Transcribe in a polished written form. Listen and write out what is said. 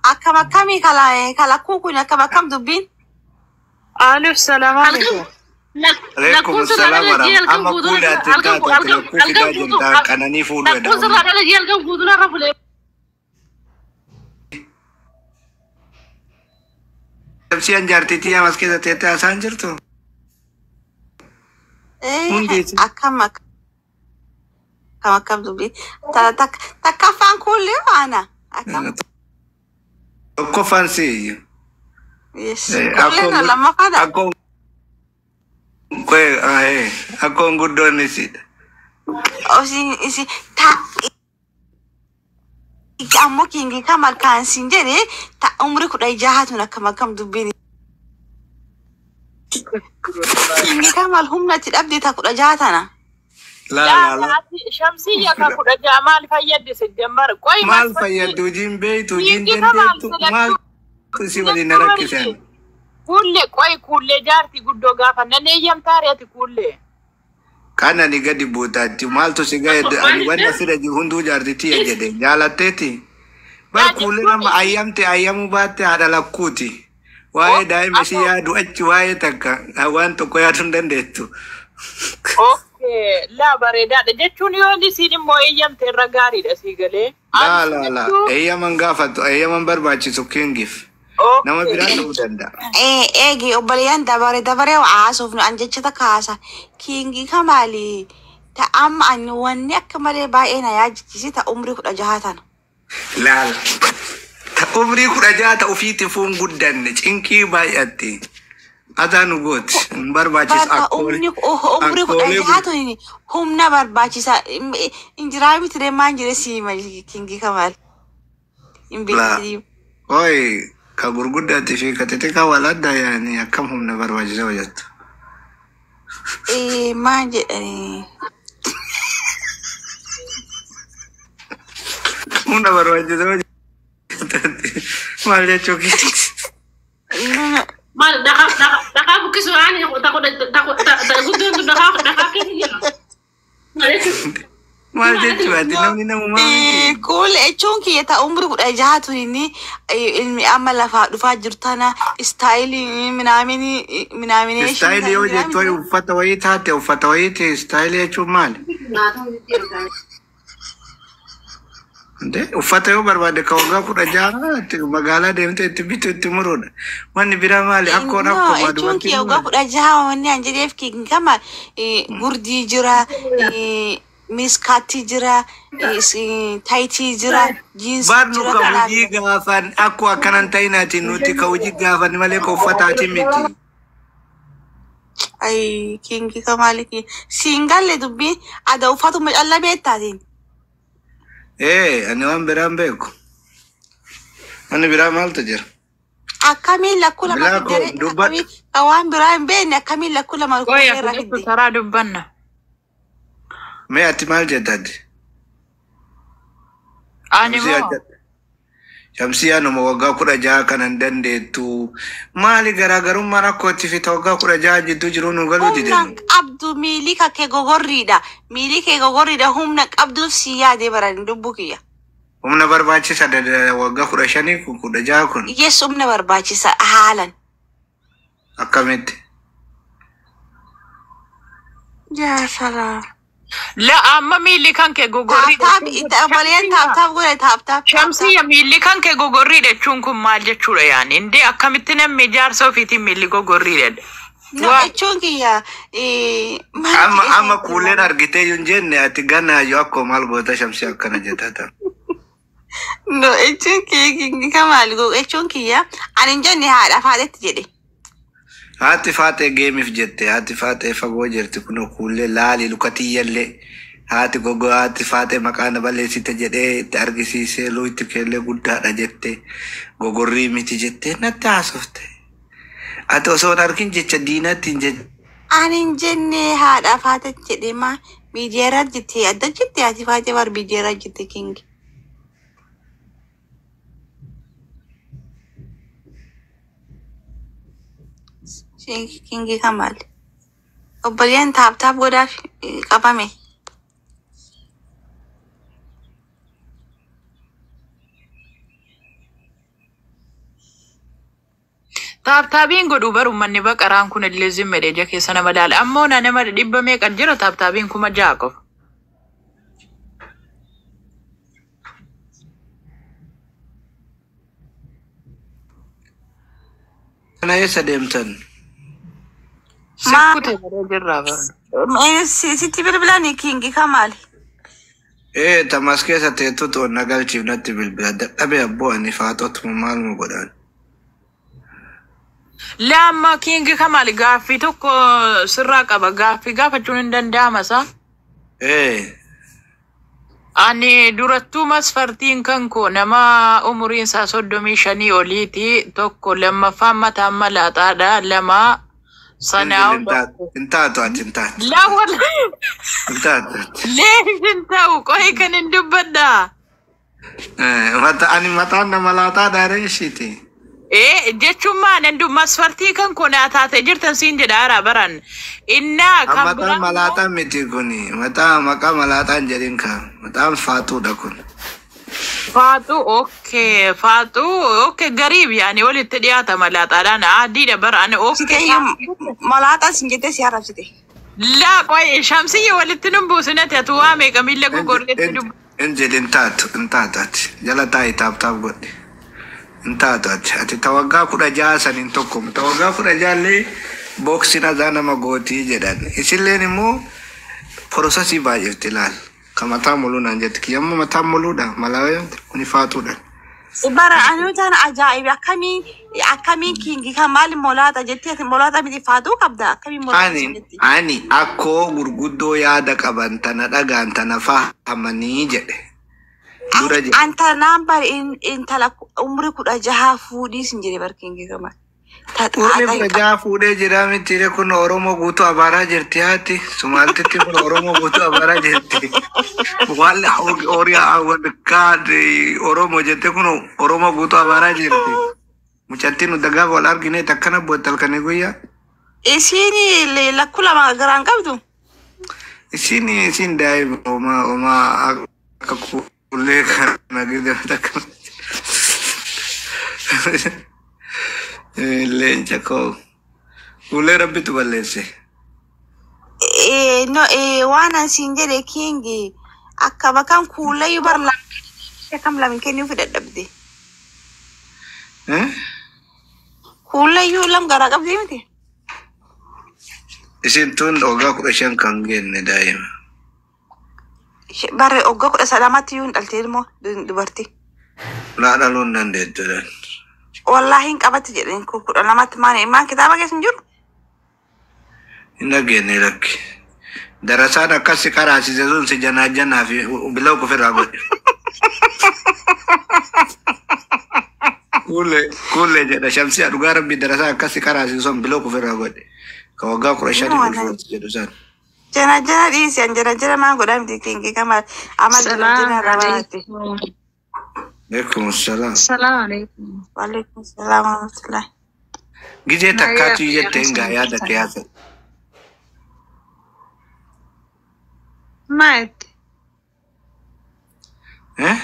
أكما كمي كلا كوكو أكما كم دبين. ألو السلام عليكم. عليكم السلام ورحمة الله. أما كولا تكاتو تلقوا في داجن أنا نيفول ودا. نقول على الجيل كم كودنا رفله. تبصي أنجرتي تيا مسكين تيتا سانجرتو. إيه أكما كم دبين. تكفان كل يوم أنا. أكما. كفان سي. Yes. Kulena lama pada. Aku ngudon isi. Oh si ta. Kamu kingi kamal kan sinjere ta umri kuda jahat na kama kam dubini. Kingi kamal humna tidabdi ta kuda jahatana. لا شمسية كاكودا جمال فيد سجمبر كوي مال فيد وجين بيت وجين جندت مال تسيبني نركز كل جارتي قدو غافا ننيم تاريتي كل كان ني غدي بوتاتي مال تو سيغايد اني وانا سيرجي هندو جارتي تي جدي جالاتتي بل كلنا ما ايام بات على لكوتي واي داي مشي يا دو اتش واي تكا وان تو كويا تندندتو لا بريدا جتوني يولي سيني مو ايام ترغاري دا سيغلي لا ايام غافت ايام برباچي سوكينغيف nama bilang tu danda. Gi obalian dabare waasuf no anjecha ta kasa kingi kamali ta am anu wanne kamale ba ina ya jiki ta umri kuda jahatan. Lal. Ta umri kuda jahata ufiti fun guddan ne cinki ba yatti. Adanu got barbachis akol. Umri kuda jahatan ni humna barbachisa injirami tire manjire si ma kingi kamal. Imbi. Oi كغرغدة في كتتك ولد يعني كم هم نبرواج زوجت ما جي هم نبرواج زوجت ما ليه شوكي ما دقا بكسو عني تاخد دقا كيف ما جت نمني نمو كل اتشونكي يتا عمري قد اجهاتو هني علمي عمل فاجرتنا ستايلي منامني ستايلي يوجد توي وفتويت هاتي وفتويت ستايلي اتشو مال ده وفتوي برباد كوغا قد اجهات مقالة ديمت تبيتو تمرون واني برا مالي اكو نفكو اتشونكي يوغا قد اجهات واني انجري افكي كما غردي جرا Miss Kati jira, Taiti jira, jeans jira. Barnu kauji gafan, aku akan antaina tinuti kauji gafan maleko fata timiti. Ay, kingi kamaliki. Singale dubi, ada ufatu Allah beta din. Ani wan beram beko. Ani beram alta jira. Akamila kula makidere. Awan beram bene akamila kula makidere. Koya kunetu tara dubbanna. ما احتمال جدد شمسية نموغا كورا جا كان دندي تو مالي غراغرو مانا كوتي في توغا كورا جا جدو جرونو غلو دي دن عبدو ميليكا كي غوغوريدا همنك عبدو سيادي بران دبوكيا همنا برباچي سادا وغا كورا شاني كورا جا كون يس همنا برباچي سا حالا أكامت يا سلام لا أما ميلي كان كجوجوري تاب شمسية ميلي كان كجوجوري ده شونكم مال جتشورة يعني إندي أكملتنا مجار سوفيتي ميلي جوجوري ده شونكي يا أما كلنا أرجعتي ينجن أتجانا يوكو مال بوتا شمسية كنا جتاتا no شونكي كمال جو شونكي يا أنا نجني هذا فادت جدي هاتي فاتي جيمي في جتة هاتي فاتي فجوجر تكونوا كل لالي لوكتي يلي هاتي جوجو هاتي فاتي مكان بالي سيتجدي تارجسي سلوي تكلي قدها رجتة جوجو ريمي تجتة نتعصفت أتو صور أركين جتة دينا تنجد أنا نجني هذا فاتت جدي ما بيجرا جتة أدا جتة هاتي فاتي بار بيجرا جتة كينج kingi kamal obalian tap goda kapame Taabtaabiin godhu baru manni baqaraan kun illee zimmedhe ija keessa nama ilaala. Ammoo nama dhibba meeqa jira taabtaabiin kuma ja'a qofa. Kana eessa deemtan? Sikkute godhee jirraa baru. Sitti bilbilanii Kingi Kamaali. Tamas keessa teettutu onna galchiif natti bilbila. Dadhabee abboo ani faatotuma maaluma godhan. Lama Kingi Kamaali gaaffii tokko sirraa qaba. Gaaffii gaafachuun hin danda'ama saa? Ani durattuu masfartiin kan koo nama umuriin isaa 35 oliiti. Tokko lammaffaan mataan malaaxaadha. Lama sanaa intaatu ati intaatu. Lawal Intaatu. leehin ta'u qohi kan hin dubbaddaa. Ani mataan nama laaxaadha reeshiti. Jechuun maanendu masfartii kan koo naa taate jirtan siin jedha haaraa baran. Innaa kan Mataan malaaxaan miti kuni. Mataan maqaa malaaxaan jedhin kan. Mataan faatuudha kun. Faatu okay gariib yaani walitti dhiyaata malaaxaadhaan adiidha baran okay. Malaaxaa sin jettee si arrabsite. Laa qoy shamsiyya walitti numbuusinati atu waa meeqa miilla gogorreetti dubbu. Injil intaatu ati. Jala taa'i taaptaap godhe. Intaatu ati tawaggaa 16 saniin tokko. Tawaggaa 16 boksiin azaa nama gootii jedhan. Isilleen immoo prosesii baay'eefti ilaal. Ka mataa muluu naan jetti. Kiyyamma mataa muluudha. Malaa kuni faatuudha. Bara anu tan ajaa'ibi akkamiin Kingi Kamaali molaaxa jettee ati molaaxa miti faatuu qabda akkamiin molaaxa Ani akkoo gurguddoo yaada qaban tana dhagaan tana fahamanii jedhe. Anta nambar intala umri 16 fuudhii sin jedhe bar Kingi Kamaali. Umri 16 fuudhee jira miti kun Oromoo guutuu abaaraa jirti haati. Sumaaltitti kun Oromoo guutuu abaaraa jirti. Walli horiyaa kaadi Oromoo jette kun Oromoo guutuu abaaraa jirti. Mucattiin nu dagaa wal argine takkana boottal kan guyyaa. Isiin lakkuu lama garaan qabdu. Isiin daa'ima oma akka kullee kana gidee takkana. Leenca koo. Kullee rabbitu balleesse. No waan asiin jedhe Kingi akka bakan kullee yu barla kam lamin kennu fi dadhabde. Kullee yu lam garaa qabdi miti. Isin tun ogaa 15 kan genne daa'ima. Bare ogaa 13 yu dhaltee ilmoo dubartii. Laa dhaluun dandeettu. Wallahi hin qabatti jedhen kun 12 maan kitaaba keessa hin jiru. Hin dhageenye lakki. Darasaan akkasi karaasise sun si janaa fi bilaw kufirraa godhe. Kulle jedha shamsiyaa dhugaa rabbi darasaan akkasi karaasise sun bilaw kufirraa godhe. Ka waggaa 15 jedhu san. Jana dhiisi jana maan godhaa miti Kingi Kamaali amal jana rabaatti. Alaikum salam. Salam alaikum. Waalaikum salam wa rahmatullah. Gijee takkaatu jette hingaa yaada keessa. Maat. Eh?